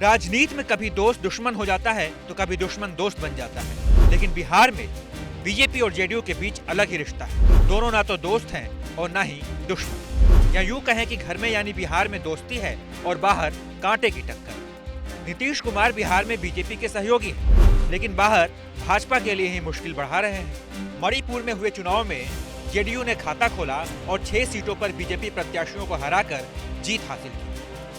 राजनीति में कभी दोस्त दुश्मन हो जाता है तो कभी दुश्मन दोस्त बन जाता है, लेकिन बिहार में बीजेपी और जेडीयू के बीच अलग ही रिश्ता है। दोनों ना तो दोस्त हैं और ना ही दुश्मन। या यूं कहें कि घर में यानी बिहार में दोस्ती है और बाहर कांटे की टक्कर। नीतीश कुमार बिहार में बीजेपी के सहयोगी हैं, लेकिन बाहर भाजपा के लिए ही मुश्किल बढ़ा रहे हैं। मणिपुर में हुए चुनाव में जेडीयू ने खाता खोला और 6 सीटों पर बीजेपी प्रत्याशियों को हराकर जीत हासिल की।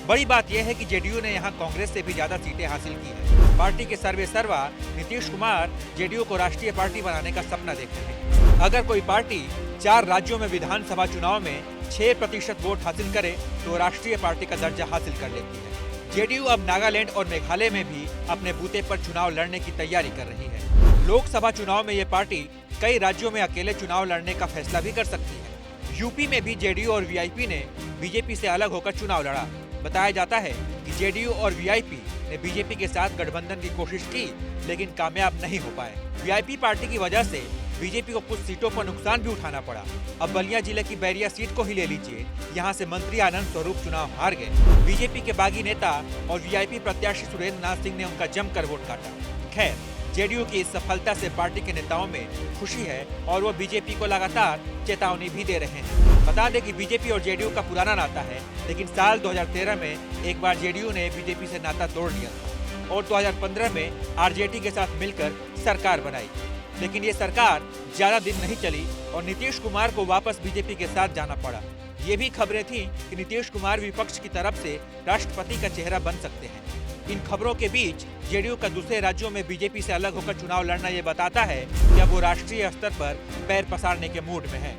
बड़ी बात यह है कि जेडीयू ने यहां कांग्रेस से भी ज्यादा सीटें हासिल की हैं। पार्टी के सर्वे सर्वा नीतीश कुमार जेडीयू को राष्ट्रीय पार्टी बनाने का सपना देखते हैं। अगर कोई पार्टी 4 राज्यों में विधानसभा चुनाव में 6% वोट हासिल करे तो राष्ट्रीय पार्टी का दर्जा हासिल कर लेती है। जेडीयू अब नागालैंड और मेघालय में भी अपने बूते पर चुनाव लड़ने की तैयारी कर रही है। लोकसभा चुनाव में ये पार्टी कई राज्यों में अकेले चुनाव लड़ने का फैसला भी कर सकती है। यूपी में भी जेडीयू और वीआईपी ने बीजेपी से अलग होकर चुनाव लड़ा। बताया जाता है कि जेडीयू और वीआईपी ने बीजेपी के साथ गठबंधन की कोशिश की, लेकिन कामयाब नहीं हो पाए। वीआईपी पार्टी की वजह से बीजेपी को कुछ सीटों पर नुकसान भी उठाना पड़ा। अब बलिया जिले की बैरिया सीट को ही ले लीजिए, यहाँ से मंत्री आनंद स्वरूप चुनाव हार गए। बीजेपी के बागी नेता और वीआईपी प्रत्याशी सुरेंद्र नाथ सिंह ने उनका जमकर वोट काटा। खैर, जेडीयू की इस सफलता से पार्टी के नेताओं में खुशी है और वो बीजेपी को लगातार चेतावनी भी दे रहे हैं। बता दें कि बीजेपी और जेडीयू का पुराना नाता है, लेकिन साल 2013 में एक बार जेडीयू ने बीजेपी से नाता तोड़ लिया था और 2015 में आरजेडी के साथ मिलकर सरकार बनाई। लेकिन ये सरकार ज्यादा दिन नहीं चली और नीतीश कुमार को वापस बीजेपी के साथ जाना पड़ा। ये भी खबरें थीं कि नीतीश कुमार विपक्ष की तरफ से राष्ट्रपति का चेहरा बन सकते हैं। इन खबरों के बीच जेडीयू का दूसरे राज्यों में बीजेपी से अलग होकर चुनाव लड़ना ये बताता है कि अब वो राष्ट्रीय स्तर पर पैर पसारने के मूड में है।